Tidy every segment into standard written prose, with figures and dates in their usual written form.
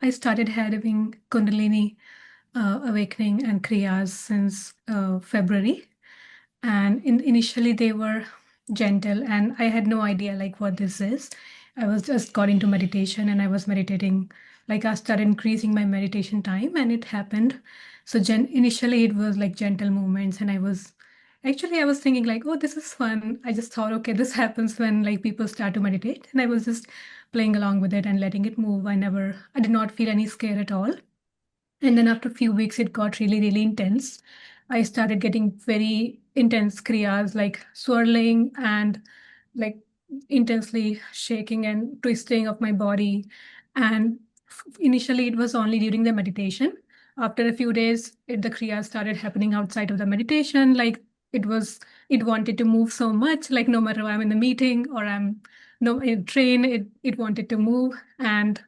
I started having Kundalini awakening and Kriyas since February. And initially they were gentle, and I had no idea like what this is. I was just got into meditation and I was meditating. Like I started increasing my meditation time, and it happened. So initially it was like gentle movements, and I was thinking like, oh, this is fun. I just thought, okay, this happens when like people start to meditate, and I was just playing along with it and letting it move. I did not feel any scare at all. And then after a few weeks, it got really, really intense. I started getting very intense kriyas, like swirling and like intensely shaking and twisting of my body. And initially, it was only during the meditation. After a few days, the kriyas started happening outside of the meditation. Like it wanted to move so much. Like no matter I'm in the meeting or I'm no in a train, it wanted to move. And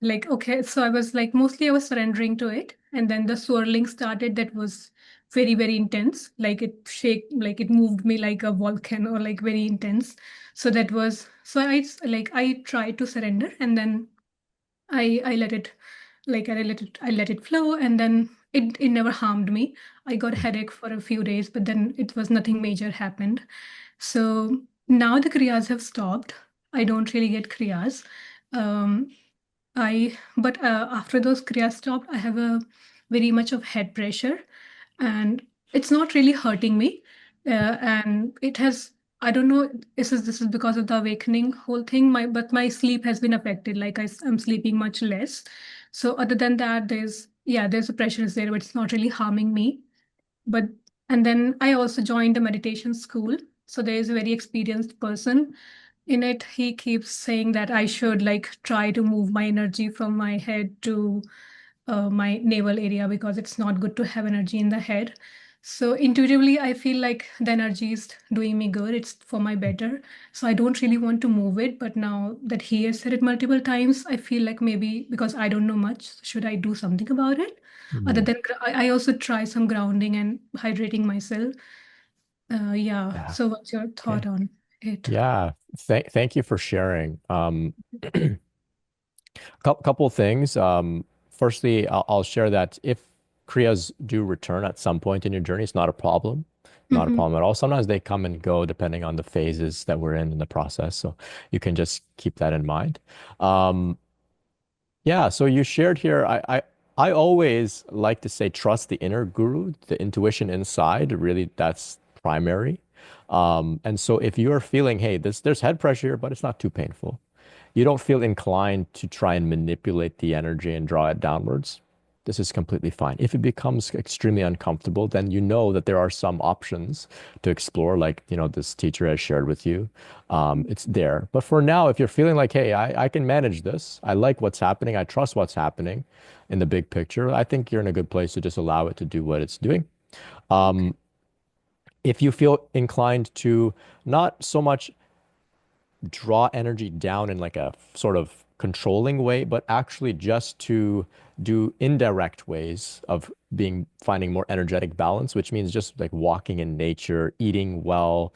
like, okay, so I was like, mostly I was surrendering to it. And then the swirling started that was very, very intense. Like it moved me like a volcano, like very intense. I tried to surrender, and then I let it, I let it flow. And then it never harmed me. I got headache for a few days, but then it was nothing major happened. So now the kriyas have stopped. I don't really get kriyas. Um, but after those kriyas stopped, I have a very much of head pressure, and it's not really hurting me. And it has, I don't know, this is because of the awakening whole thing. But my sleep has been affected. I'm sleeping much less. So other than that, there's a pressure is there, but it's not really harming me. But and then I also joined a meditation school. So there is a very experienced person in it. He keeps saying that I should like try to move my energy from my head to my navel area, because it's not good to have energy in the head. So intuitively, I feel like the energy is doing me good. It's for my better. So I don't really want to move it. But now that he has said it multiple times, I feel like maybe because I don't know much, should I do something about it? Other Mhm. than I also try some grounding and hydrating myself. Yeah. Yeah. So what's your Okay. thought on it? Yeah. Thank you for sharing. Couple things. Firstly, I'll share that if Kriyas do return at some point in your journey, it's not a problem. Not a Mm-hmm. problem at all. Sometimes they come and go depending on the phases that we're in the process. So you can just keep that in mind. Um, yeah, so you shared here. I always like to say trust the inner guru, the intuition inside. Really, that's primary. And so if you're feeling, hey, there's head pressure here, but it's not too painful. You don't feel inclined to try and manipulate the energy and draw it downwards. This is completely fine. If it becomes extremely uncomfortable, then you know that there are some options to explore, like, this teacher has shared with you. It's there. But for now, if you're feeling like, hey, I can manage this, I like what's happening, I trust what's happening in the big picture, I think you're in a good place to just allow it to do what it's doing. Okay. Um, if you feel inclined to not so much draw energy down in like a sort of controlling way, but actually just to do indirect ways of finding more energetic balance, which means just like walking in nature, eating well.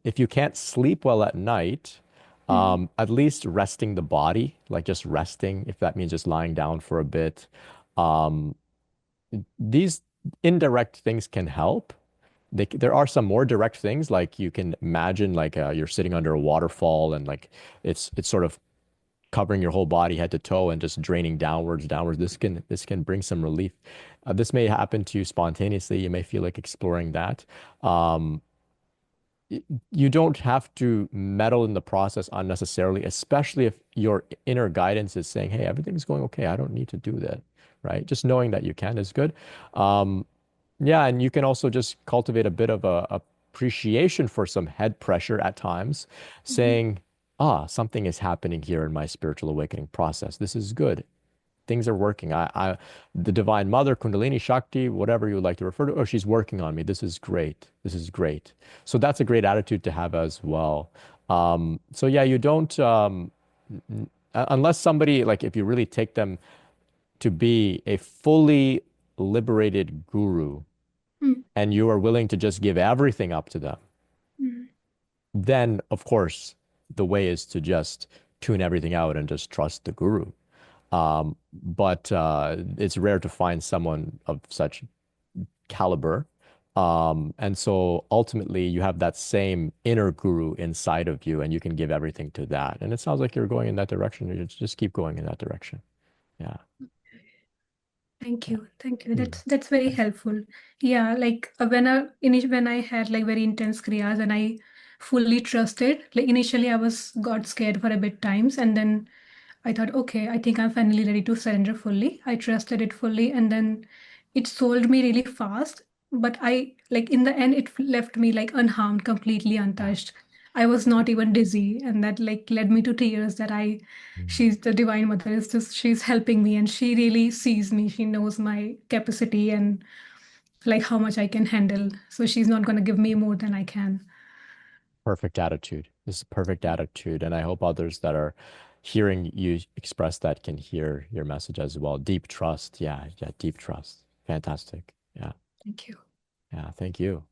If you can't sleep well at night, Mm-hmm. at least resting the body, like just resting, if that means just lying down for a bit. Um, these indirect things can help. There are some more direct things, like you can imagine like you're sitting under a waterfall and like it's sort of covering your whole body head to toe and just draining downwards. This can bring some relief. This may happen to you spontaneously. You may feel like exploring that. Um, you don't have to meddle in the process unnecessarily, especially if your inner guidance is saying, hey, everything's going okay. I don't need to do that, right? Just knowing that you can is good. Um, yeah, and you can also just cultivate a bit of a appreciation for some head pressure at times, Mm-hmm. saying, something is happening here in my spiritual awakening process. This is good. Things are working. The Divine Mother, Kundalini, Shakti, whatever you would like to refer to, oh, she's working on me. This is great. This is great. So that's a great attitude to have as well. So yeah, you don't, unless somebody, like if you really take them to be a fully liberated guru, and you are willing to just give everything up to them, Mm-hmm. then of course the way is to just tune everything out and just trust the guru. But it's rare to find someone of such caliber. And so ultimately, you have that same inner guru inside of you, and you can give everything to that. And it sounds like you're going in that direction. You just keep going in that direction. Yeah. Thank Yeah. you. Thank you. Hmm. That's very helpful. Yeah, like when I had like very intense kriyas and I fully trusted, like initially I was got scared for a bit times, and then I thought, okay, I think I'm finally ready to surrender fully. I trusted it fully, and then it sold me really fast. But I, like, in the end, it left me like unharmed, completely Yeah. untouched. I was not even dizzy, and that like led me to tears. Mm. She's the Divine Mother. Is just she's helping me, and she really sees me. She knows my capacity and like how much I can handle. So she's not gonna give me more than I can. Perfect attitude. This is perfect attitude. And I hope others that are hearing you express that can hear your message as well. Deep trust. Yeah. Yeah. Deep trust. Fantastic. Yeah. Thank you. Yeah. Thank you.